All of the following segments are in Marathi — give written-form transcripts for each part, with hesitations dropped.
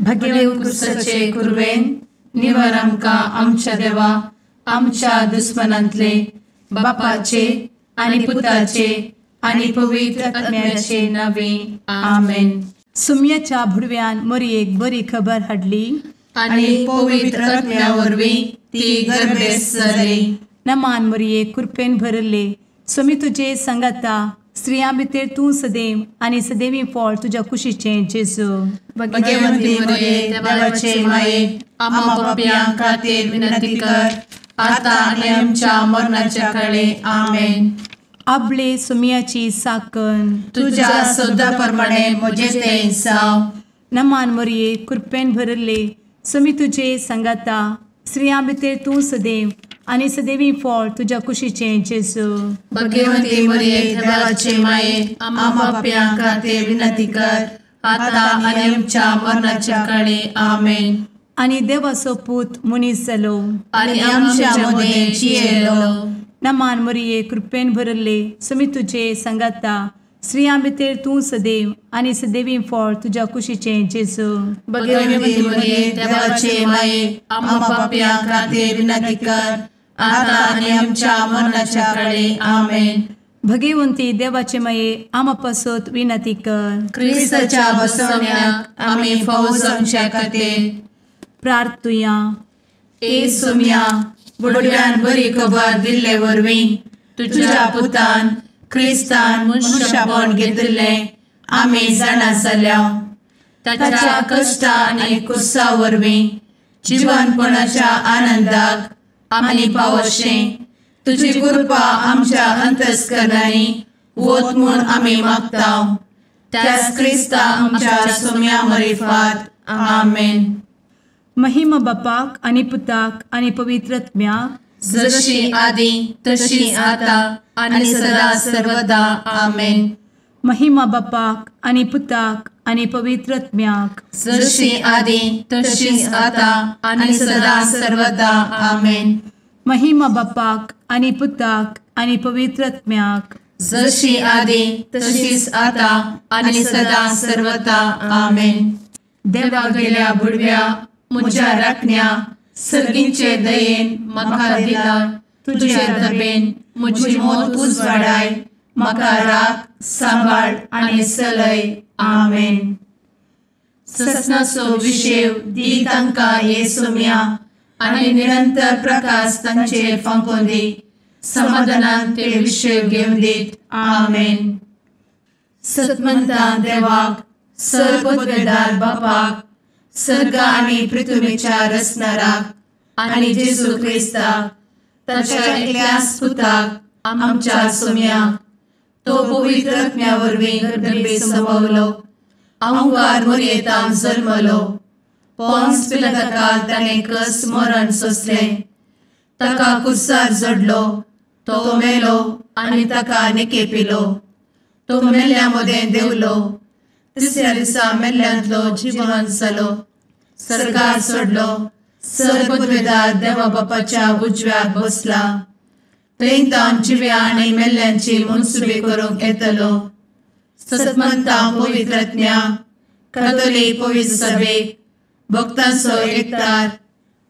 भगेवन कुर्साचे कुर्वेन निवार आमकां आमच्या देवा आमच्या दुस्मनांतले बापाचे आनी पुताचे आनी पवित्र आत्म्याचे नावे आमेन. सुम्याच्या भुडव्यान मरयेक बरी खबर हाडली आनी पवित्र आत्म्या वरवीं ती गर्भेस जाली. नमान मरयेक कृपेन भरले सुमी तुजे संगता स्त्रियां भितर तूं सदैव आनी सदैवी फळ तुज्या कुशीचें जेजू. भगवंती मरिये देवाचे माये आम्हा पाप्यां खातीर विनंती कर आता आनी आमच्या मरणाच्या काळी आमेन. आपले सुमयाची साकन तुझ्या सोदा प्रमाणे म्हजे तें जाव. नमान मरये कृपेन भरले सुमी तुजे संगता स्त्रियां भितर तूं सदैव आनी सदैवी फळ तुज्या कुशीचें जेजू. भगवंती मरिये देवाचे माये आम्हा पाप्यां खातीर विनंती कर आता आनी आमच्या मरणाच्या काळी आमेन. आनी देवाचो पूत मनीस जालो आनी आमच्या मदीं जियेलो. नमान मरये कृपेन भरले सुमी तुजे संगता स्त्रियां भितर तूं सदैव आनी सदैवी फळ तुज्या कुशीचें जेजू. भगवंती मरिये देवाचे माये आम्हा पाप्यां खातीर विनंती कर आता आनी आमच्या मरणाच्या काळी आमेन. भगवंती देवाचे माये आमा पासत विनंती कर. क्रिस्ताच्या बसवण्याक आमी फावो जावच्या खातीर प्रार्थुया. ए सुम्या बुडव्यान बरी खबर दिल्ले वरवीं तुज्या पुतान क्रिस्तान मनशापण घेतिल्लें आमी जाणा जाल्या. ताच्या कश्टा आनी कुर्सा वरवीं जिवनपणाच्या आनंदाक आमी पावशें तुजी कृपा आमच्या अंतस्करणांनी वत म्हूण आमी मागतांव. त्याच क्रिस्ता आमच्या सुम्या मरिफात आमेन. महिमा बापाक आनी पुताक आनी पवित्र आत्म्याक जशी आदी तशी आता आनी सदा सर्वदा आमेन. महिमा बापाक आनी पुताक आनी पवित्र आत्म्याक जशी आदी तशीच आता आनी सदा सर्वदा आमेन. महिमा बापाक आनी पुताक आनी पवित्र आत्म्याक जशी आदी तशीच आता आनी सदा सर्वदा आमेन. देवा गेल्या बुडव्या म्हज्या राखण्या सर्गींचे दयेन म्हाका दिला तुजे दबेन म्हजी मोत उजवाडाय म्हाका राख सांबाळ आनी चलय आमेन. ससनाचो विशेव दी तांकां हे सुम्या आनी निरंतर प्रकाश तांचेर फांकून दी. समाधानान ते विशेव घेवन दीत आमेन. सतमंता देवाक सर्वपदवेदार बापाक सर्ग आनी पृथ्वीच्या रचणाराक आनी जेजू क्रिस्ताक ताच्या एकल्याच पुताक आमच्या सुम्याक तो पवित्र आत्म्या वरवीं गर्भे संभवलो. अंगार मरयेंत जल्मलो. पोन्स पिलाताकाल ताणें कस मरण सोंसलें. ताका कुर्सार जडलो. तो मेलो आनी ताका निकेपिलो. तो मेल्ल्या मदें देंवलो. तिसऱ्या दिसा मेल्ल्यांतलो जिवंत जालो. सर्गार चडलो. सर्वपदवेदार देवा बापाच्या उजव्याक बसला. थंय जिव्या आनी मेल्ल्यांची मनसुबी करूंक येतलो. सतमंता पवित्र आत्म्या कातोलीक पवित्र सभेक भक्तांचो एकठार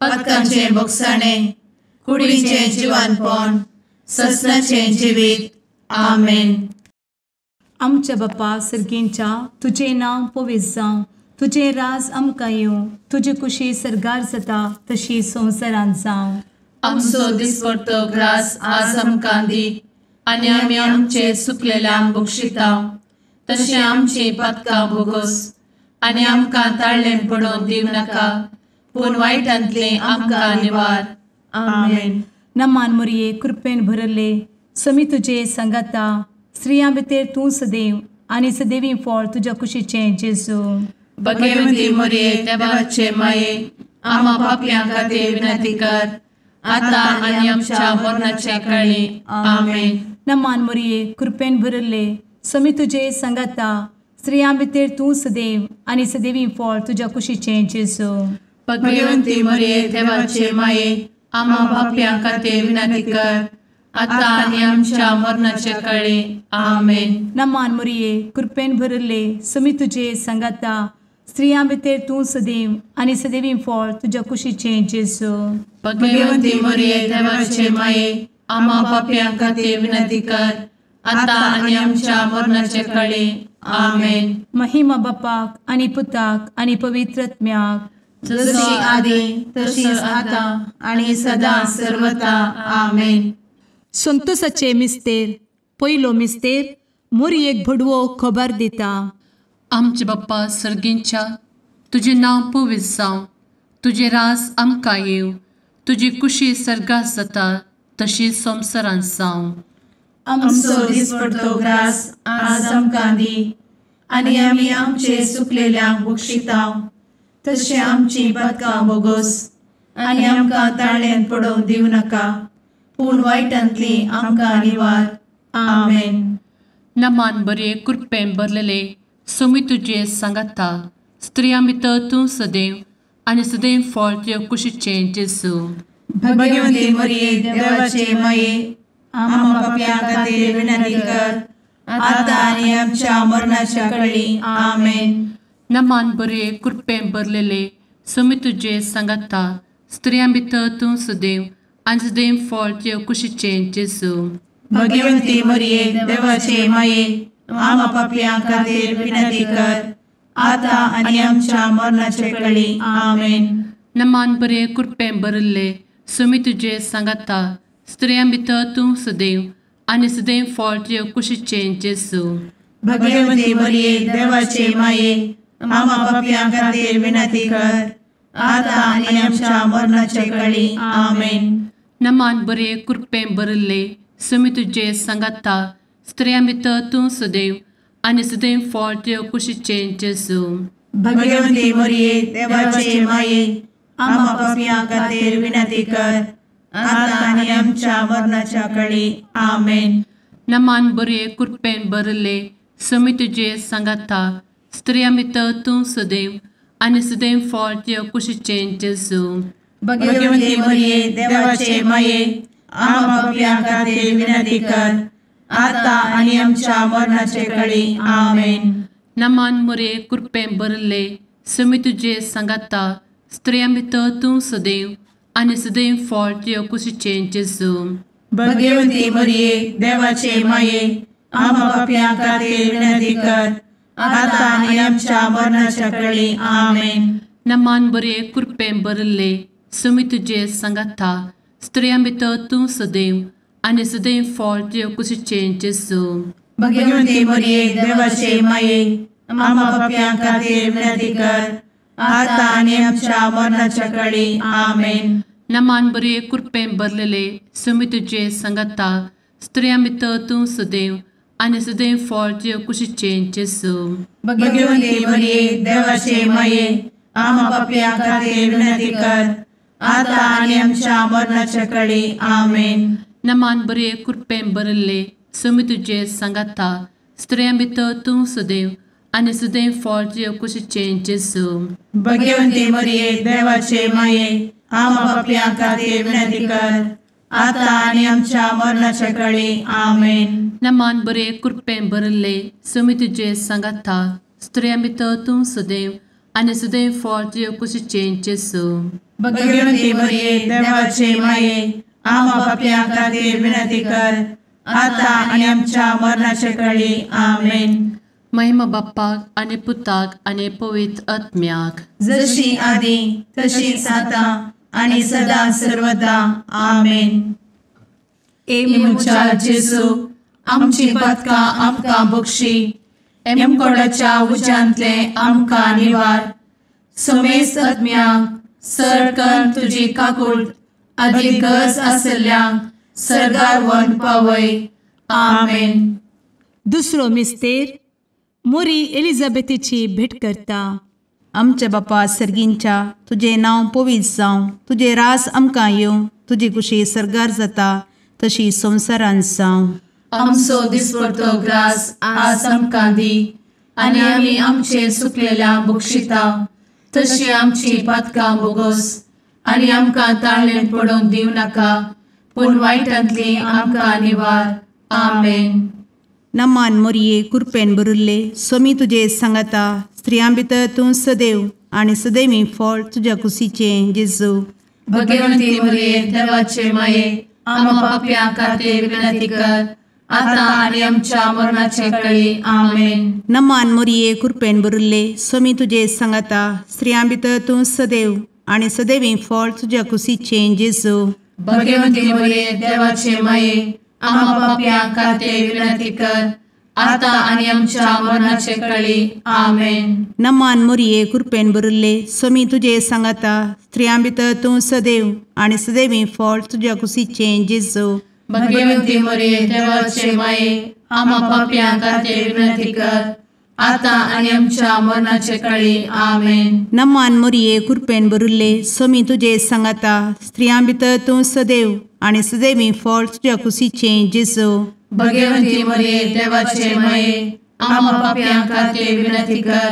पातकांचें भोगसाणें कुडीचें जिवनपण ससनाचें जिवीत आमेन. आमच्या बापा सर्गींच्या तुजें नांव पवित्र जावं. तुजें राज आमकां येवं. तुजी कुशी सर्गार जाता तशी संवसारांत जावं. आमचो दिसपडटो ग्रास आज आमकां दी आनी आमी आमचे चुकलेल्यांक बक्षितांव. तशें आमची पातकां भोगोस आनी आमकां ताळ्ळें पडोवन दिव नाका पूण वायटांतलें आमकां निवार आमेन. नमान मरये कृपेन भरले समी तुजे संगता स्त्रियां भितर तूं सदैव आनी सदैवी फळ तुज्या कुशीचें जेजू. भगवंती मरिये देवाचे माये आम्हा पाप्यां खातीर विनंती कर आता आनी आमच्या मरणाच्या काळी आमेन. नमान मरये कृपेन भरले समी तुजे संगता स्त्रियां भितर तूं सदैव आनी सदैवी फळ तुज्या कुशीचें जेजू. भगवंती मरिये देवाचे माये आम्हा पाप्यां खातीर विनंती कर आता आनी आमच्या मरणाच्या काळी आमेन. नमान मरये कृपेन भरले समी तुजे संगता स्त्रियां भितर तूं सदैव आनी सदैवी फळ तुज्या कुशीचें जेजू. भगवंती मरिये देवाचे माये, आम्हा पाप्यां खातीर विनंती कर, आता आनी आमच्या मरणाचे काळी. आमेन. महिमा बापाक आनी पुताक आनी पवित्र आत्म्याक, जशी आदी तशीच आता आणि सदा सर्वदा. आमेन. संतोसाचे मिस्तेर. पयलो मिस्तेर. मोरयेक भडवो खबर दिता. आमचे बाप्पा सर्गींच्या, तुझे नाव पवित्र जावं, तुझे राज आमकां येव, तुजी कुशी सर्गात जाता तशी संवसारांत जावं. आमचो दिसपडटो ग्रास आज आमकां दी, आनी आमी आमचे सुकलेल्यांक बक्षिताव, तशें आमची पातकां बोगोस आनी आमकां ताळ्यान पडोवंक दिवं नाका, पूण वायटांतली आमकां निवार. आमेन. नमान बरे कृपेन भरलेले सोमी तुजे सांगाता, स्त्रियां भितर तूं सदैव आनी सदैव फळ तुज्या कुशीचें जेजू. भगवंती मरिये देवाचे माये, आम्हा पाप्यां खातीर विनंती कर, आता आनी आमच्या मरणाच्या काळी. आमेन. नमान बरे कृपेन भरलेले सोमी तुजे सांगाता, स्त्रियां भितर तूं सदैव आनी सदैव फळ तुज्या कुशीचें जेजू. भगवंती मरिये देवाचे माये, आम्हा पाप्यां खातीर विनंती कर, आता आनी आमच्या मरणाचे काळी. आमेन. नमान बरे कृपेन भरले सोमी तुजे सांगाता, स्त्रियां भितर तूं सदैव आनी सदैव फळ तुज्या कुशीचें जेजू. भगवंती मरिये देवाचे माये, आम्हा पाप्यां खातीर विनंती कर, आता आनी आमच्या मरणाचे काळी. आमेन. नमान बरे कृपेन भरले सोमी तुजे सांगाता, स्त्रियां भितर तूं सदैव आनी सदैव फळ तुज्या कुशीचें जेजू. भगवंती मरिये देवाचे माये, आम्हा पाप्यां खातीर विनंती कर, आता आनी आमच्या मरणाच्या काळी. आमेन. नमान बरे कृपेन भरले सोमी तुजे सांगाता, स्त्रियां भितर तूं सदैव आनी सदैव फळ तुज्या कुशीचें जेजू. भगवंती मरिये देवाचे माये, आम्हा पाप्यां खातीर विनंती कर, आता आनी आमच्या मरणाचे काळी. आमेन. नमान बरे कृपेन भरले सोमी तुजे सांगाता, स्त्रियां भितर तूं सदैव आनी सदैव फळ तुज्या कुशीचें जेजू. भगवंती मरिये देवाचे माये, आम्हा पाप्यां खातीर विनंती कर, आता आनी आमच्या मरणाच्या काळी. आमेन. नमान बरे कृपेन भरले सोमी तुजे सांगाता, स्त्रियां भितर तूं सदैव आनी सदैव फळ तुज्या कुशीचें जेजू. भगवंती मरिये देवाचे माये, आम्हा पाप्यां खातीर विनंती कर, आता आनी आमच्या मरणाच्या काळी. आमेन. नमान बरे कृपेन भरलेले सोमी तुजे सांगाता, स्त्रियां भितर तूं सदैव आनी सदैव फळ तुज्या कुशीचें जेजू. भगवंती मरिये देवाचे माये, आम्हा पाप्यां खातीर विनंती कर, आता आनी आमच्या मरणाच्या काळी. आमेन. नमान बरे कृपेन भरले सोमी तुजे सांगाता, स्त्रियां भितर तूं सदैव आनी सदैव फळ तुज्या कुशीचें जेजू. भगवंती मरिये देवाचे माये, आम्हा पाप्यां खातीर विनंती कर, आता आनी आमच्या मरणाच्या काळी. आमेन. नमान बरे कृपेन भरले सोमी तुजे सांगाता, स्त्रियां भितर तूं सदैव आनी सदैव फळ तुज्या कुशीचें जेजू. भगवंती मरिये देवाचे माये, आम्हा पाप्यां खातीर विनंती कर, आता आनी आमच्या मरणाच्या काळी. आमेन. महिमा बाप्पाक आनी पुताक आनी पवित्र आत्म्याक, जशी आदी तशीच आता आनी सदा सर्वदा. आमेन. मुचा जेजू, आमची पातकां आमकां बक्षी, एमकोडाच्या उज्यांतले आमकां निवार. समेस्त आत्म्यांक सरकन तुजी काकूट, आदी गरज आसल्ल्यांक सर्गार व्हरून पावय. आमेन. दुसरो मिस्तेर. मोरी एलिझाबेथीची भेट करता. आमचे बापा सर्गींच्या, तुझे नाव पवित्र जावं, तुझे रास आमकां येवं, तुजी कुशी सर्गार जाता तशी संवसारांत जावं. आमचो दिसपडटो ग्रास आज आमकां दी, आनी आमी आमचे सुकलेल्यांक बक्षिताव, तशी आमची पातकां बोगोस आनी आमकां ताळ्यान पडोवंक दिवं नाका, पूण वायटांतली आमकां निवार. आमेन. नमान मोरये कृपेन भरुल्ले सोमी तुजे सांगाता, स्त्रियां भितर तूं सदैव आणि सदैवी फळ तुझ्या कुशीचें जेजू. भगवंती मरिये देवाचे माये आम्हा पाप्यां खातीर विनंती कर आता आणि आमच्या मरणाचे काळी आमेन. नमान मोरये कृपेन भरिल्ले स्वामी तुजे सांगाता स्त्रियां भितर तूं सदैव आणि सदैवी फळ तुझ्या कुशीचें जेजू. भगवंती मरिये देवाचे माये आम्हा पाप्यां खातीर विनंती कर आता आणि आमच्या मरणाचे काळी आमेन. नमान मोरये कृपेन भरिल्ले स्वामी तुजे सांगाता स्त्रियां भितर तूं सदैव आणि सदैवी फळ तुझ्या कुशीचें जेजू. भगवंती मरिये देवाचे माये आम्हा पाप्यां खातीर विनंती कर आता आणि आमच्या मरणाचे काळी आमेन. नमान मोरये कृपेन भरिल्ले स्वामी तुजे सांगाता स्त्रियां भितर तूं सदैव आणि सदैवी फळ तुझ्या कुशीचें जेजू. भगवंती मरिये देवाचे माये आम्हा पाप्यां खातीर विनंती कर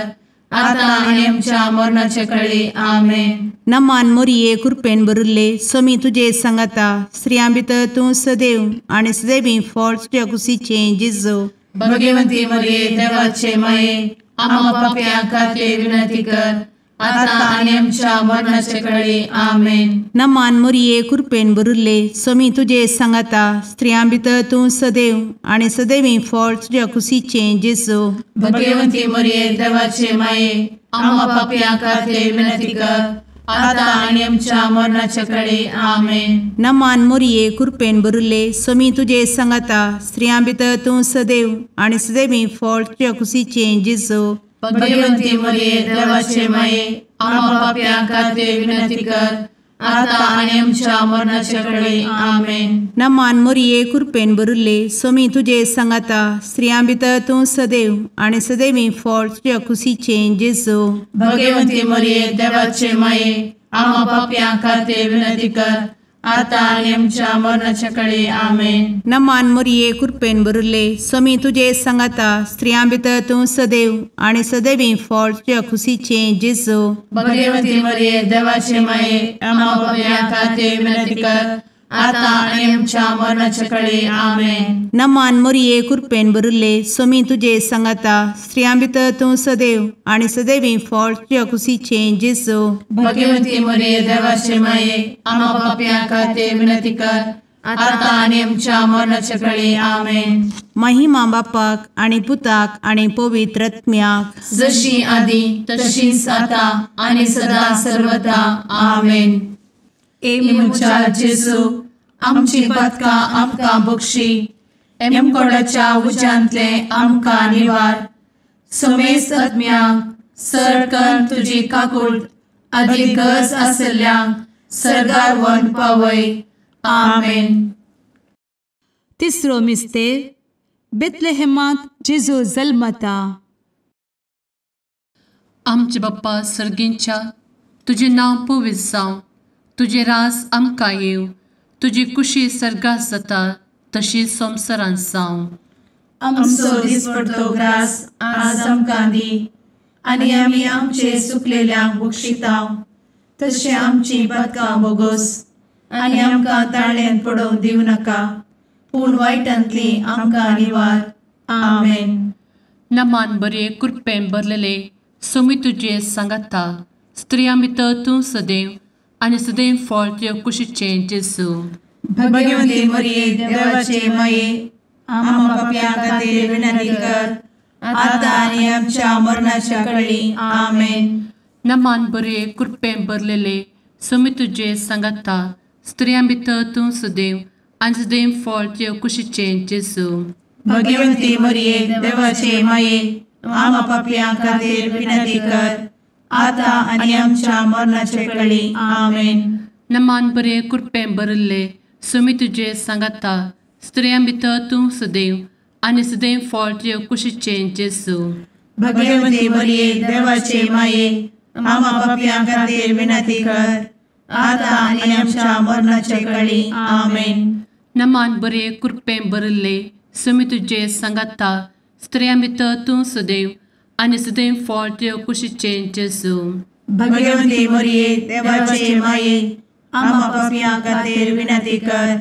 आता आणि आमच्या मरणाचे काळी आमेन. नमान मोरये कृपेन भरिल्ले स्वामी तुजे सांगाता स्त्रियां भितर तूं सदैव आणि सदैवी फळ तुझ्या कुशीचें जेजू. भगवंती मरिये देवाचे माये आम्हा पाप्यां खातीर विनंती कर आता आणि आमच्या मरणाचे काळी आमेन. नमान मोरये कृपेन भरिल्ले स्वामी तुजे सांगाता स्त्रियां भितर तूं सदैव आणि सदैवी फळ तुझ्या कुशीचें जेजू. भगवंती मरिये देवाचे माये आम्हा पाप्यां खातीर विनंती कर आता आणि आमच्या मरणाचे काळी आमेन. नमान मोरये कृपेन भरिल्ले स्वामी तुजे सांगाता स्त्रियां भितर तूं सदैव आणि सदैवी फळ तुझ्या कुशीचें जेजू. भगवंती मरिये देवाचे माये आम्हा पाप्यां खातीर विनंती कर आता आणि आमच्या मरणाचे काळी आमेन. नमान मोरये कृपेन भरिल्ले स्वामी तुजे सांगाता स्त्रियां भितर तूं सदैव आणि सदैवी फळ तुझ्या कुशीचें जेजू. भगवंती मरिये देवाचे माये आम्हा पाप्यां खातीर विनंती कर आता आणि आमच्या मरणाचे काळी आमेन. नमान मोरये कृपेन भरिल्ले स्वामी तुजे सांगाता स्त्रियां भितर तूं सदैव आणि सदैवी फळ तुझ्या कुशीचें जेजू. भगवंती मरिये देवाचे माये आम्हा पाप्यां खातीर विनंती कर आता आणि आमच्या मरणाचे काळी आमेन. नमान मोरये कृपेन भरिल्ले स्वामी तुजे सांगाता स्त्रियां भितर तूं सदैव आणि सदैवी फळ तुझ्या कुशीचें जेजू. भगवंती मरिये देवाचे माये आम्हा पाप्यां खातीर विनंती कर आता आणि आमच्या मरणाचे काळी आमेन. महिमा बापाक आणि पुताक आणि पवित्र आत्म्याक जशी आधी तशीच आता आणि सदा सर्वदा आमेन. एमच्या जेजू आमची पदकां आमकां बक्षी एमकोडाच्या उज्यांतले आमकां निवार. समेस्त आत्म्यांक सरकन तुजी काकूट अधिक गरज आसल्ल्यांक सरगार व्हरून पावय. आमेन. तिसरो मिस्तेर बेतलेहेमांत जेजू जल्मता. आमचे बाप्पा सर्गींच्या तुजें नांव पवित्र जावं तुजें रास आमकां येव तुजी कुशी सर्गास जाता तशीच संवसारांत जावं. आमचो दिसपडटो ग्रास आज आमकां दी आनी आमी आमचे चुकलेल्यांक बक्षितांव तशें आमची पदकां बोगोस आनी आमकां ताळ्यान पडोवंक दिवं नाका पूण वायटांतली आमकां निवार. आमेन. नमान बरे कृपेन भरलेले सोमी तुजे सांगाता स्त्रियां भितर तूं सदैव आनी सदैव फळ तुज्या कुशीचें जेजू. भगवंती मरिये देवाचे माये आम्हा पाप्यां खातीर विनंती कर आता आनी आमच्या मरणाच्या काळी आमेन. नमान बरे कृपेन भरलेले सोमी तुजे सांगाता स्त्रियां भितर तूं सदैव आनी सदैव फळ तुज्या कुशीचें जेजू. भगवंती मरिये देवाचे माये आम्हा पाप्यां खातीर विनंती कर आता आनी आमच्या मरणाचे काळी आमेन. नमान बरे कृपेन भरले सोमी तुजे सांगाता स्त्रियां भितर तूं सदैव आनी सदैव फळ तुज्या कुशीचें जेजू. भगवंती मरिये देवाचे माये आम्हा पाप्यां खातीर विनंती कर आता आनी आमच्या मरणाचे काळी आमेन. नमान बरे कृपेन भरले सोमी तुजे सांगाता स्त्रियां भितर तूं सदैव आनी सदैव फळ तुज्या कुशीचें जेजू. भगवंती मरिये देवाचे माये आम्हा पाप्यां खातीर विनंती कर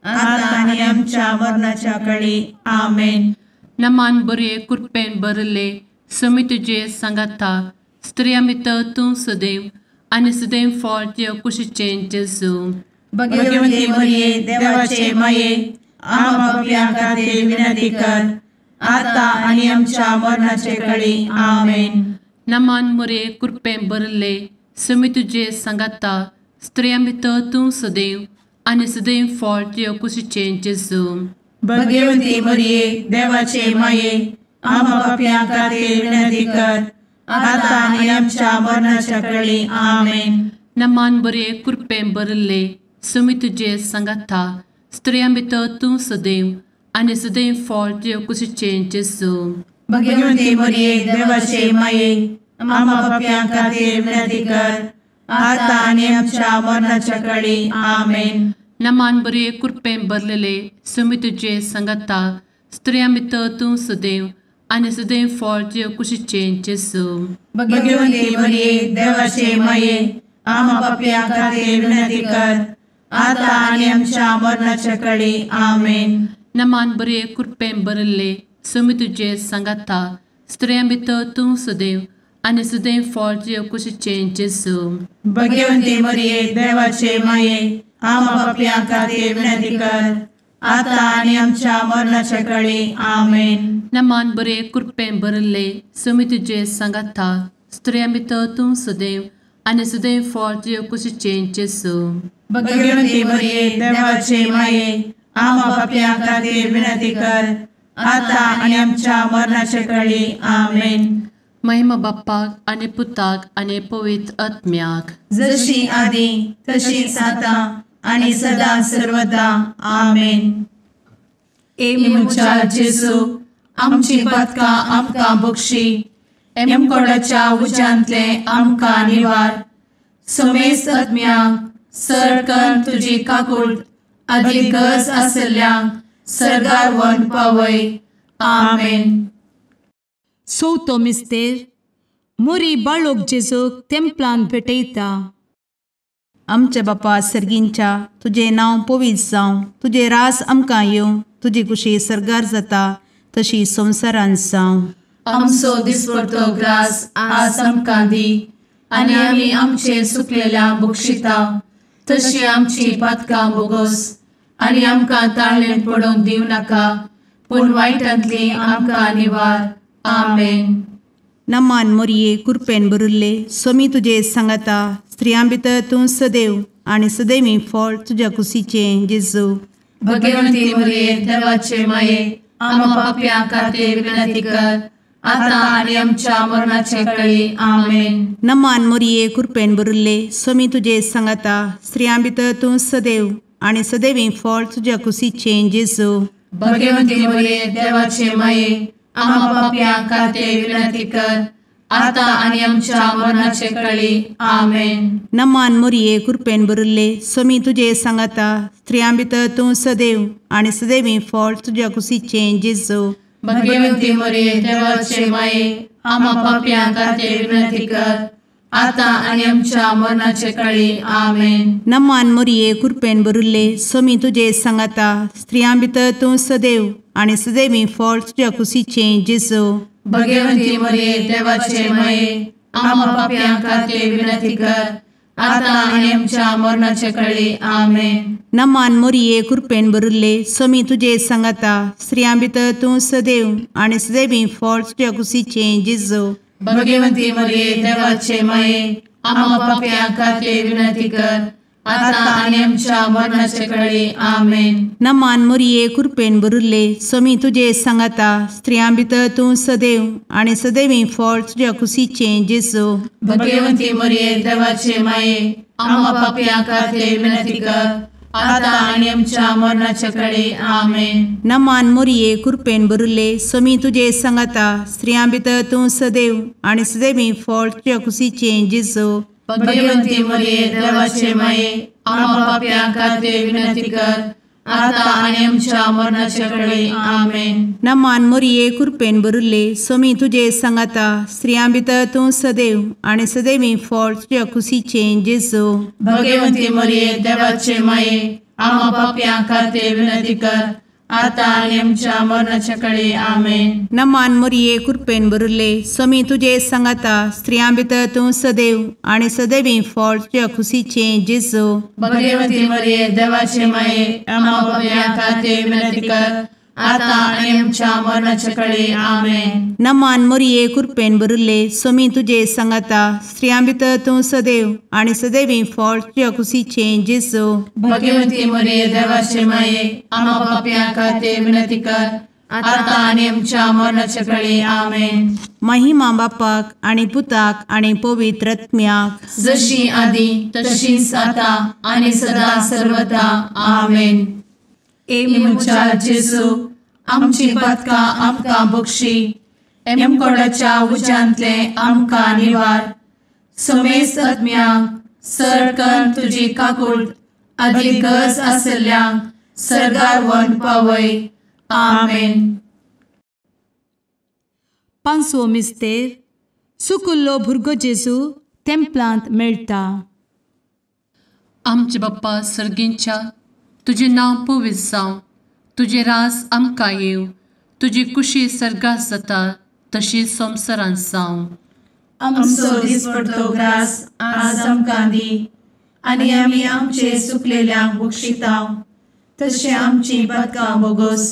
आता आनी आमच्या मरणाच्या काळी आमेन. नमान बरे कृपेन भरले सुमी तुझे सांगाता स्त्रियां भितर तूं सदैव आनी सदैव फळ तुझ्या कुशीचें जेजू. भगवंती मरिये देवाचे माये आम्हा पापियां खातीर विनंती कर आता आनी आमच्या मरणाचे काळी आमेन. नमान मोरे कृपें भरले सुमी तुझे सांगाता स्त्रियां भितर तूं सदैव आनी सदैव फळ तुझ्या कुशीचें जेजू. भगवंती मरिये देवाचे माये आम्हा पापियां खातीर विनंती कर आता आनी आमच्या मरणाच्या काळी आमेन. नमान बरे कृपें भरले सुमी तुझे सांगाता स्त्रियां भितर तूं सदैव आनी सदैव फळ तुझ्या कुशीचें जेजू. भगवंती मरिये देवाचे माये आम्हा पापियां खातीर विनंती कर आता आनी आमच्या मरणाच्या काळी आमेन. नमान बरे कृपें भरलेले सुमी तुझे सांगाता स्त्रियां भितर तूं सदैव आनी सदैव फळ तुझ्या कुशीचें जेजू. भगवंती मरिये देवाचे माये आम्हा पापियां खातीर विनंती कर आता आनी आमच्या मरणाच्या काळी आमेन. नमान बरे कृपें भरले सुमी तुझे सांगाता स्त्रियां भितर तूं सदैव आनी सदैव फळ तुझ्या कुशीचें जेजू. भगवंती मरिये देवाचे माये आम्हा पापियां खातीर विनंती कर आता आनी आमच्या मरणाच्या काळी आमेन. नमान बरे कृपें भरले सुमी तुझे सांगाता स्त्रियां भितर तूं सदैव आनी सदैव फळ तुझ्या कुशीचें जेजू. भगवंती मरिये देवाचे माये आम्हा पापियां खातीर विनंती कर आता आनी आमच्या मरणाच्या काळी आमेन. महिमा बाप्पाक आनी पुताक आनी पवित्र आत्म्याक जशी आदी तशीच आता आनी सदा सर्वदा आमेन. मुचा जेजू आमची पदकां आमकां बक्षी एमकोडाच्या उज्यांतले आमकां निवार. सुमेस्त आत्म्यांक सरकन तुजी काकूट अधिक गरज आसल्यांक सरगार व्हरून पावय. आमेन. चवथो मिस्तेर मोरी बाळोक जेजूक तेंपलांत भेटयता. आमचे बापा सर्गींच्या तुझे नांव पवित्र जावं, तुझे रास आमकां येवं, तुजी कुशी सरगार जाता तशी संवसारांत जावं. आमचो दिसपडटो ग्रास आज आमकां दी आनी आमी आमचे सुकलेल्यांक बक्षिता तशी आमची पातकां बोगोस आनी आमकां ताळ्ळेंत पडोवंक दिवं नाका पूण वायटांतली आमकां निवार. आमेन. नमान मोरये कृपेन भरिल्ले सोमी तुजे सांगाता स्त्रियां भितर तूं सदैव आनी सदैवी फळ तुज्या कुशीचें जेजू. भगवंती मरिये देवाचे माये आम्हा पाप्यां खातीर विनंती कर आता आनी आमच्या मरणाचे काळी. आमेन. नमान मोरये कृपेन भरिल्ले सोमी तुजे सांगाता स्त्रियां भितर तूं सदैव आनी सदैवी फळ तुज्या कुशीचें जेजू. भगवंती मरिये देवाचे माये आम्हा पाप्यां खातीर विनंती कर आता आनी आमच्या मरणाचे काळी. आमेन. नमान मोरये कृपेन भरिल्ले सोमी तुजे सांगाता स्त्रियां भितर तूं सदैव आनी सदैवी फळ तुज्या कुशीचें जेजू. भगवंती मरिये देवाचे माये आम्हा पाप्यां खातीर विनंती कर आता आनी आमच्या मरणाचे काळी. आमेन. नमान मोरये कृपेन भरिल्ले सोमी तुजे सांगाता स्त्रियां भितर तूं सदैव आनी सदैवी फळ तुज्या कुशीचें जेजू. भगवंती मरिये देवाचे माये आम्हा पाप्यां खातीर विनंती कर आता आनी आमच्या मरणाचे काळी. आमेन. नमान मोरये कृपेन भरिल्ले सोमी तुजे सांगाता स्त्रियां भितर तूं सदैव आनी सदैवी फळ तुज्या कुशीचें जेजू. भगवंती मरिये देवाचे माये आम्हा पाप्यां खातीर विनंती कर आता आनी आमच्या मरणाचे काळी. आमेन. नमान मोरये कृपेन भरिल्ले सोमी तुजे सांगाता स्त्रियां भितर तूं सदैव आनी सदैवी फळ तुज्या कुशीचें जेजू. भगवंती मरिये देवाचे माये आम्हा पाप्यां खातीर विनंती कर आता आनी आमच्या मरणाचे काळी. आमेन. नमान मोरये कृपेन भरिल्ले सोमी तुजे सांगाता स्त्रियां भितर तूं सदैव आनी सदैवी फळ तुज्या कुशीचें जेजू. भगवंती मरिये देवाचे माये आम्हा पाप्यां खातीर विनंती कर आता आनी आमच्या मरणाचे काळी. आमेन. नमान मोरये कृपेन भरिल्ले सोमी तुजे सांगाता स्त्रियां भितर तूं सदैव आनी सदैवी फळ तुज्या कुशीचें जेजू. भगवंती मरिये देवाचे माये आम्हा पाप्यां खातीर विनंती कर आता आणि आमच्या मरणाच्या काळी आमेन. नमान मोरये कृपेन बरुले स्वामी तुझे सांगाता स्त्रियां भितर तूं सदैव आणि सदैवी फळ तुझ्या खुशीचे जेजू. भगवती मरिये देवाचे माये आम्हा पापियां खातीर विनंती कर, आता आणि आमच्या मरणाच्या काळी आमेन. नमान मोरये कृपेन बरुले स्वामी तुझे सांगाता स्त्रियां भितर तूं सदैव आणि सदैवी फळ तुझ्या खुशीचे जेजू. भगवती मरिये देवाचे माये आम्हा पापियां खातीर विनंती कर, आता आणि आमच्या मरणाच्या काळी आमेन. महिमा बापाक आणि पुताक आणि पवित्र आत्म्याक जशी आधी तशीच आता आणि सदा सर्वदा आमेन. एमुच्या जेजू आमची पदकां आमकां बक्षी, एमकोडाच्या उज्यांतले आमकां निवार. समेस्त आत्म्यांक सरकन तुजी काकूट अधिक गरज आसल्ल्यांक सर्गार व्हरून पावय. आमेन. पांचवो मिस्तेर सुकुल्लो भुरगो जेजू तेंपलांत मेळटा. आमचे बाप्पा सर्गींच्या तुझे नांव पवित्र जावं, तुझे रास आमकां येव, तुजी कुशी सर्गास जाता तशी संवसारांत जावं. आमचो दिसपडटो ग्रास आज आमकां दी, आनी आमी आमचे सुकलेल्यांक बक्षितांव. तशें आमची पदकां बोगोस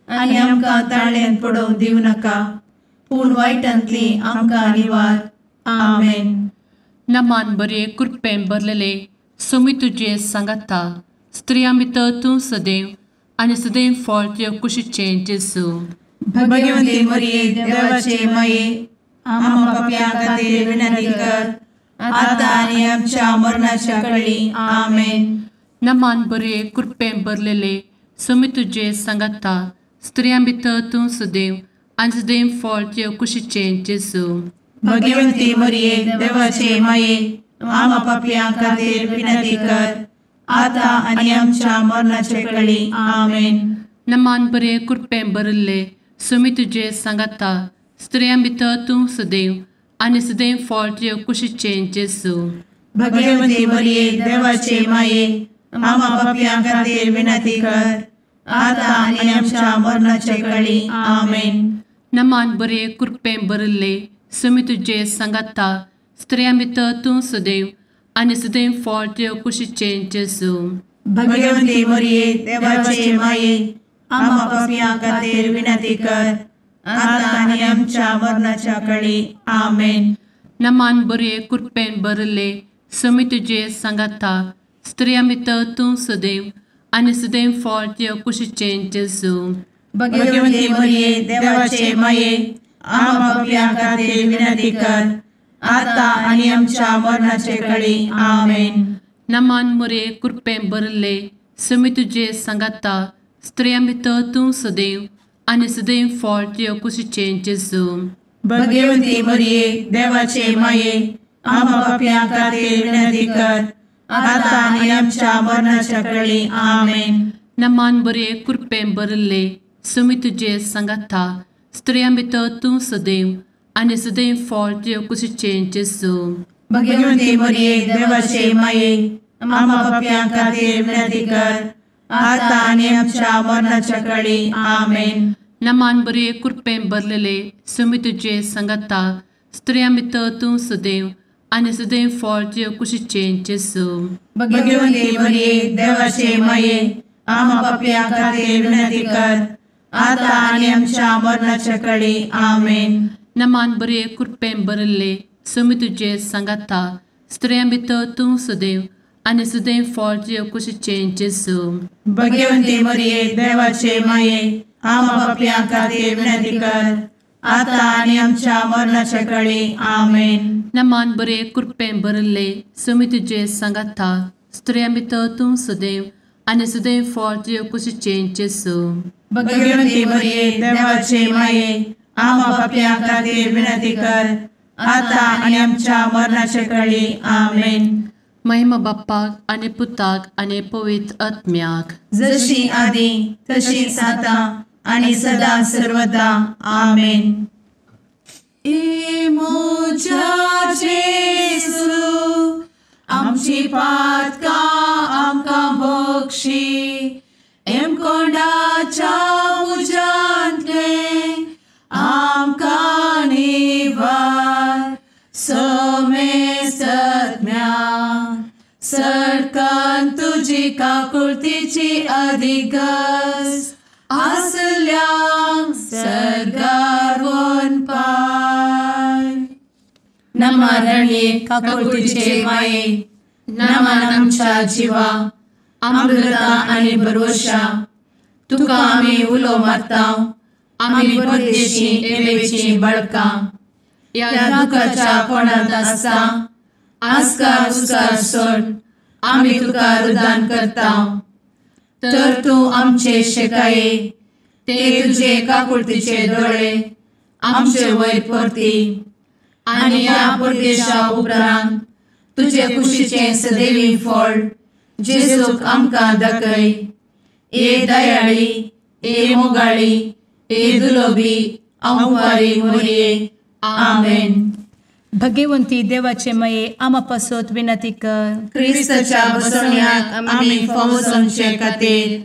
आनी आमकां ताळ्यान पडोवंक दिवं नाका, पूण वायटांतली आमकां निवार. आमेन. नमान बरे कृपेन भरलेले स्वामी तुझे सांगाता स्त्रियां भितर तूं सदैव आणि सदैव फळ तुझ्या कुशीचे जेजू. भगवती मरिये देवाचे माये आम्हा पापियां खातीर विनंती कर, आता आनी आमच्या मरणाच्या काळी आमेन. नमान बरे कृपेन भरलेले स्वामी तुझे सांगाता स्त्रियां भितर तूं सदैव आणि सदैव फळ तुझ्या कुशीचे जेजू. भगवती मरिये देवाचे माये आम्हा पापियां खातीर विनंती कर, आता आनी आमच्या मरणाच्या काळी आमेन. नमान बरे कृपेन भरले स्वामी तुझे सांगाता स्त्रियां भितर तूं सदैव आणि सदैव फळ तुझ्या कुशीचे जेजू. भगवती मरिये देवाचे माये आम्हा पापियां खातीर विनंती कर, आता आनी आमच्या मरणाच्या काळी आमेन. नमान बरे कृपेन भरले स्वामी तुझे सांगाता स्त्रियां भितर तूं सदैव आणि सदैव फळ तुझ्या कुशीचे जेजू. भगवती मरिये देवाचे माये आम्हा पापियां खातीर विनंती कर, आता आनी आमच्या मरणाच्या काळी आमेन. नमान बरे कृपेन भरले स्वामी तुझे सांगाता स्त्रियां भितर तूं सदैव आणि सदैव फळ तुझ्या कुशीचे जेजू. भगवती मरिये देवाचे माये आम्हा पापियां खातीर विनंती कर, आता आनी आमच्या मरणाच्या काळी आमेन. नमान बरे कृपेन भरले स्वामी तुझे सांगाता स्त्रियां भितर तूं सदैव आणि सदैव फळ तुझ्या कुशीचे जेजू. भगवती मरिये देवाचे माये आम्हा पापियां खातीर विनंती कर, आता आनी आमच्या मरणाच्या काळी आमेन. नमान बरे कृपेन भरले स्वामी तुझे सांगाता स्त्रियां भितर तूं सदैव आणि सदैव फळ तुझ्या कुशीचे जेजू. भगवती मरिये देवाचे माये आम्हा पापियां खातीर विनंती कर, आता आनी आमच्या मरणाच्या काळी आमेन. नमान बरे कृपेन भरलेले स्वामी तुझे सांगाता स्त्रियां भितर तूं सदैव आणि सदैव फळ तुझ्या कुशीचे जेजू. भगवती मरिये देवाचे माये आम्हा पापियां खातीर विनंती कर, आता आनी आमच्या मरणाच्या काळी आमेन. नमान बरे कृपेन भरले स्वामी तुझे सांगाता स्त्रियां भितर तूं सदैव आणि सदैव फळ तुझ्या कुशीचे जेजू. भगवती मरिये देवाचे माये आम्हा पापियां खातीर विनंती कर, आता आनी आमच्या मरणाच्या काळी आमेन. नमान बरे कृपेन भरले स्वामी तुझे सांगाता स्त्रियां भितर तूं सदैव आणि सदैव फळ तुझ्या कुशीचे जेजू. भगवती मरिये देवाचे माये आम्हा पापियां खातीर विनंती कर, आता आनी आमच्या मरणाच्या काळी आमेन. महिमा बाप्पाक आणि पुताक आणि पवित्र आत्म्याक जशी आधी तशीच आता आणि सदा सर्वदा आमेन. मोजा जेसू आमची पातकां आमकां बक्षी, एम कोंडाच्या तुजी काकुळतीची अधिगस आसल्यांक सरगार वन पाय. नमारणे काकुळतीचे माये नमान आमच्या जिवा अमृता आनी भरवशा तुका आमी उलो मारता. आमी परदेशी येवेची बळकां या दुखाच्या कोणात आसता. आस्कार उस्कार सोड आमी तुका रुदान करता. तर तूं आमचे शेकाये ते तुजे काकुळतीचे दोळे आमचे वयर परती. आनी या परदेशा उपरांत तुजे कुशीचे सदैवी फळ जेजूक आमकां दाखय. ए दयाळी ए मोगाळी ए दुलोबी अंवारी मोरये. आमेन. भगवंती देवाचे मये आमा पासत विनंती कर. क्रिस्ताच्या बसवण्याक आमी फावो समचे खातीर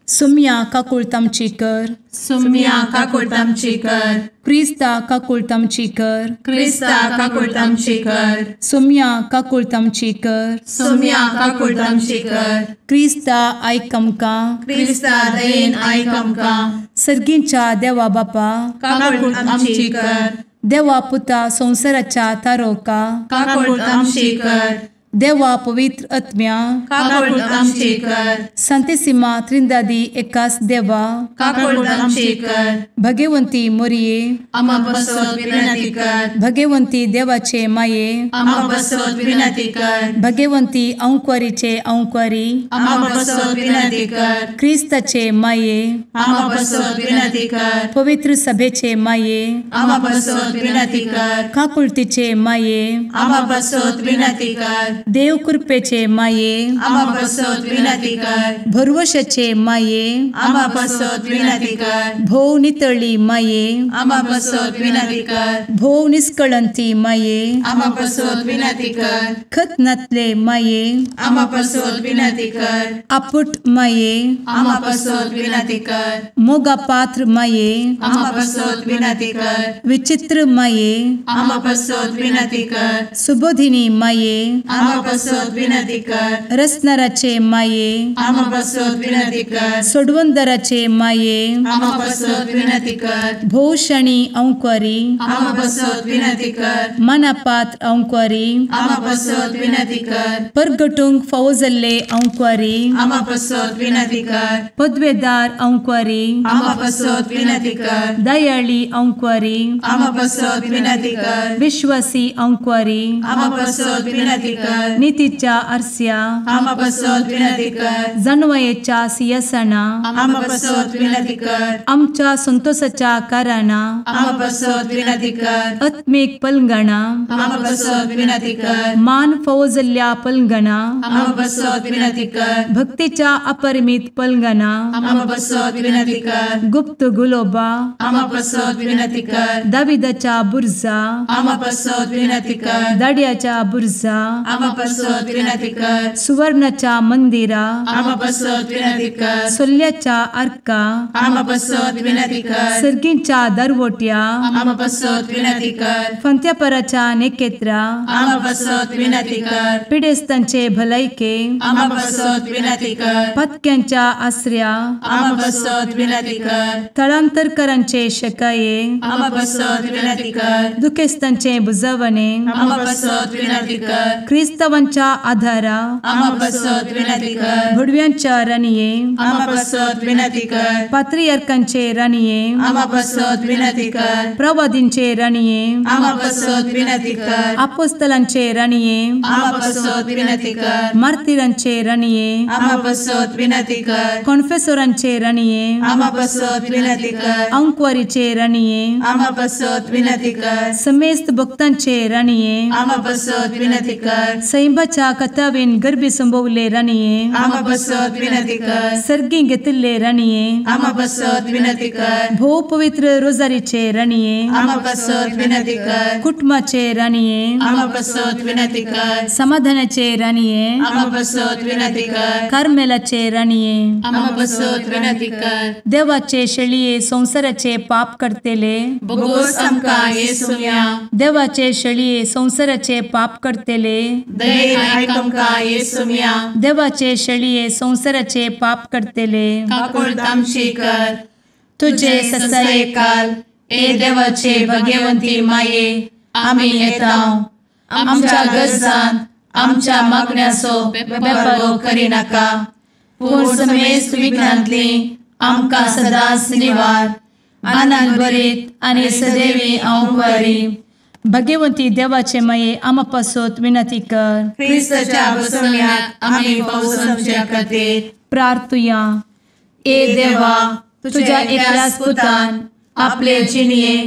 सुम्या काकुळतामची कर. सुम्या काकुळतामची कर. क्रिस्ता काकुळतामची कर. क्रिस्ता काकुळतामची कर. सुम्या काकुळतामची कर. सुम्या काकुळतामची कर. क्रिस्ता आयक आमकां. क्रिस्ता दयेन आयक आमकां. सर्गींच्या देवा बापा काकुळतामची कर. देवा पुता संसाराच्या तारोका काकुळतामची कर. देवा पवित्र आत्म्या काकुळतामची कर. सांतेसिमा त्रिंदादी एकाच देवा काकुळतामची कर. भगवंती मोरये आमा बसवत विनंती कर. भगवंती देवाचे माये आमा बसवत विनंती कर. भगवंती अंक्वारीचे अंक्वारी आमा बसवत विनंती कर. ख्रिस्ताचे माये आमा बसवत विनंती कर. पवित्र सभेचे माये आमा बसवत विनंती कर. काकुळतीचे माये आमा बसवत विनंती कर. देव कृपेचे माये आमा बसवत विनंती कर. भरवशाचे माये आमा बसवत विनंती कर. भोव नितळी माये आमा बसवत विनंती कर. भोव निष्कळंती माये आमा बसवत विनंती कर. खतनातले माये आमा बसवत विनंती कर. आपुट माये आमा बसवत विनंती कर. मोगा पात्र माये आमा बसवत विनंती कर. विचित्र माये आमा बसवत विनंती कर. सुबोधिनी माये आमा बसवत विनंती कर. रसनाराचे माये आमा बसवत विनंती कर. सोडवंदराचे माये आमा बसवत विनंती कर. भोवशणी अंक्वारी आमा बसवत विनंती कर. मनापात्र अंक्वारी आमा बसवत विनंती कर. परगटूंक फावो जाल्ले अंक्वारी आमा बसवत विनंती कर. पदवेदार अंक्वारी आमा बसवत विनंती कर. दयाळी अंक्वारी आमा बसवत विनंती कर. विश्वासी अंक्वारी आमा बसवत विनंती कर. नीतीच्या आरस्या आमा बसवत विनंती कर. जाणवायेच्या सिंहासना आमा बसवत विनंती कर. आमच्या संतोषाच्या कारणा आमा बसवत विनंती कर. आत्मिक पलंगणा आमा बसवत विनंती कर. मान फावो जाल्ल्या पलंगणा आमा बसवत विनंती कर. भक्तीच्या अपरिमित पलंगणा आमा बसवत विनंती कर. गुप्त गुलोबा आमा बसवत विनंती कर. दाविदाच्या बुर्जा आमा बसवत विनंती कर. दाड्याच्या बुर्जा आमा बसवत विनंती कर. सुवर्णाच्या मंदिरा आमा बसवत विनंती कर. सोल्ल्याच्या अर्का आमा बसवत विनंती कर. सर्गींच्या दरवोट्या आमा बसवत विनंती कर. फंत्यापराच्या नेकेत्रा आमा बसवत विनंती कर. पिडेस्तांचे भलायके आमा बसवत विनंती कर. पत्क्यांच्या आसऱ्या आमा बसवत विनंती कर. तळांतरकरांचे शेकाये आमा बसवत विनंती कर. दुखेस्तांचे बुजावणे आमा बसवत विनंती कर. ख्रिस्तावांच्या आधारा आमा बसवत विनंती कर. भडव्यांच्या राणये आमा बसवत विनंती कर. पात्रियार्कांचे राणये आमा बसवत विनंती कर. प्रवादींचे राणये आमा बसवत विनंती कर. आपोस्तलांचे राणये आमा बसवत विनंती कर. मार्तिरांचे राणये आमा बसवत विनंती कर. कॉन्फेसोरांचे राणये आमा बसवत विनंती कर. अंक्वारीचे राणये आमा बसवत विनंती कर. समेस्त भक्तांचे राणये आमा बसवत विनंती कर. सैंबाच्या कथावेन गर्भी संभवले राणये आमा बसवत विनंती कर. सर्गी घेतले राणये आमा बसवत विनंती कर. भोव पवित्र रोजारीचे राणये आमा बसवत विनंती कर. कुटुंबाचे राणये आमा बसवत विनंती कर. समाधानाचे राणये आमा बसवत विनंती कर. कार्मेलाचे राणये आमा बसवत विनंती कर. देवाचे शेळये संसाराचे पाप करतेले बोगोस आमकां येसूया. देवाचे शेळये संसाराचे पाप करतेले दये आयक आमकां येसू मिया देवाचे शेळये संवसाराचे पाप करतेले काकूळ आमची कर तुझे ससाये काल ए देवाचे भगवंती माये आमी येता आमच्या गरजांत आमच्या मागण्याचो बेपारो करी नाका पूण समेस्त विघ्नांतली आमकां सदांच निवार आनंद बरीत आनी सदैवी आंवकारी भगवंती देवाचे माये आमा पासत विनंती कर क्रिस्ताच्या बसवण्यात आमी पावस आमच्या खातीर प्रार्थुया ए देवा तुझ्या एकल्याच पुतान आपले जिणये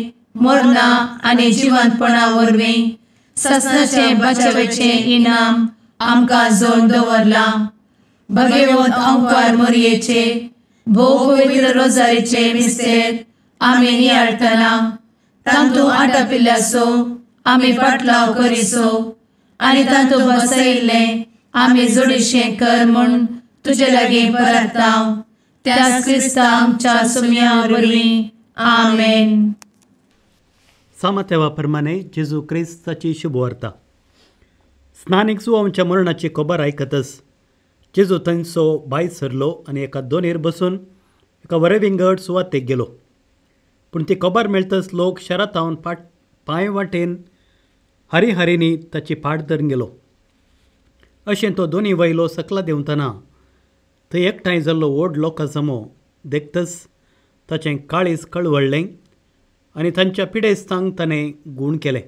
मरणा आनी जिवंतपणा वरवीं ससनाचे बचावेचे इनाम आमकां जोड दवरला भगवंत आंवकार मोरयेचे भोव पवित्र रोजारीचे मिस्तेर आमी नियाळटना तांतू आटापिल्ल्याचो आमी पाटलाव करिसो आनी तांतू बसयिल्ले आमी जोडीशें कर म्हूण तुजे लागीं परतांव त्याच क्रिस्ता आमच्या सुम्या वरवीं आमेन. सामतेवा प्रमाणे जेजू क्रिस्ताची शुभ वार्ता. स्नानीक आमच्या मरणाची खबर आयकतच जेजू थंयचो भायर सरलो आनी एका दोनीर बसून एका वरे विंगड सुवातेक गेलो. पूण ती खबर मेळटच लोक शरातावन पांय वाटेन हरिहरींनी ताची फाट धरून गेलो. अशें तो दोनी वयलो सकला देंवतना थंय एकठांय जाल्लो व्हड लोकां समूह देखतच ताचें काळीज कळवळ्ळें आनी तांच्या पिडेस्तांक ताणें गूण केलें.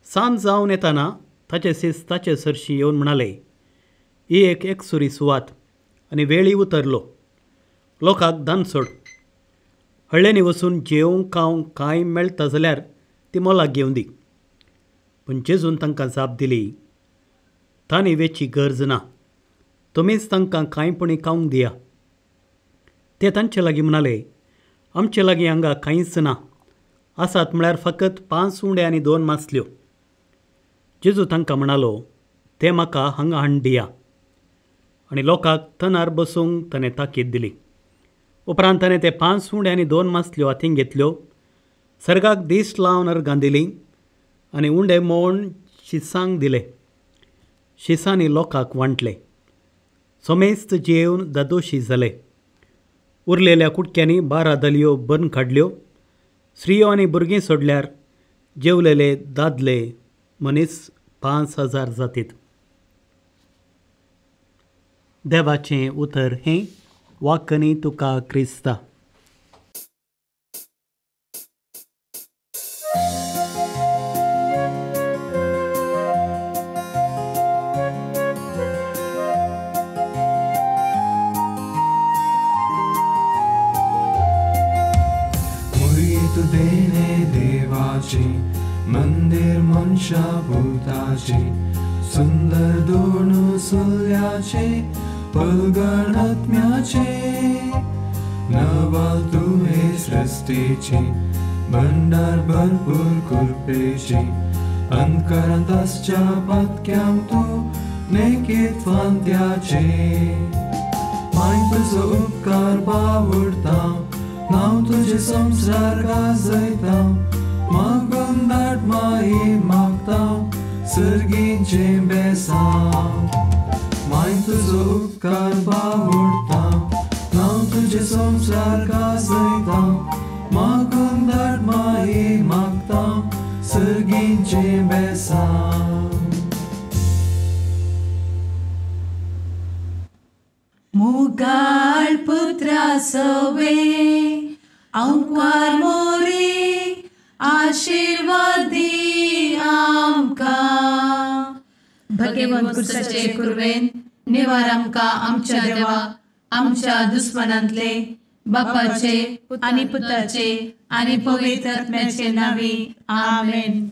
सांज जावन येतना ताचे सीस ताचे सरशी येवन म्हणाले, ही एक एकसुरी सुवात आनी वेळी उतरलो. लोकांक दान सोड. हळ्ळेनी वचून जेवंक खावंक कांय मेळटा जाल्यार ती मोलाक घेवन दी. पूण जेजून तांकां जाप दिली, तांणी वेची गरज ना, तुमीच तांकां कांयपणी खावंक दिया. ते तांचे लागीं म्हणाले, आमचे लागीं हांगा कांयच ना, आसात म्हळ्यार फकत 5 उंडे आनी 2 मासल्यो. जेजू तांकां म्हणालो, ते म्हाका हांगा हाडून दिया. आनी लोकांक तनार बसूंक ताणें ताकीद दिली. उपरांत ताणें ते 5 उंडे आनी 2 मासल्यो हातीन घेतल्यो, सर्गाक दीस लावन अर्गां दिलीं आनी उंडे मोडून शिसांक दिले. शिसांनी लोकांक वांटले. समेस्त जेवन दादोशी जाले. उरलेल्या कुडक्यांनी 12 दलयो बंद काडल्यो. स्त्रियो आनी भुरगीं सोडल्यार जेवलेले दादले मनीस 5000 जातीत. देवाचें उतर हें वाकनी तुका क्रिस्ता. मंदिर मनशा भूताचे सुंदर दोन सुल्याचे पलगण आत्म्याचे नवाल तुहे सृष्टीचे भंडार भरपूर कृपेचे अंतकरंत आसच्या पत्क्याम तू नेकीत फांत्याचे माय तुजो उपकार बावडता नाव तुझे संसार गाजयता मागून दाट माई मागता सर्गीचे बेसांव माय तुजो उपकार बावडता नाव तुझे संसार गाजयता मागून दाट माई मागता सर्गीचे बेसांव. मुगाळ पुत्रा सवे अंकवार मोरी आशीर्वाद दी आमकां. भगवंत कुर्साचे कुरवेन निवार आमकां आमच्या देवा आमच्या दुस्मनांतले बापाचे आनी पुताचे आनी पवित्र आत्म्याचे नावी आमेन.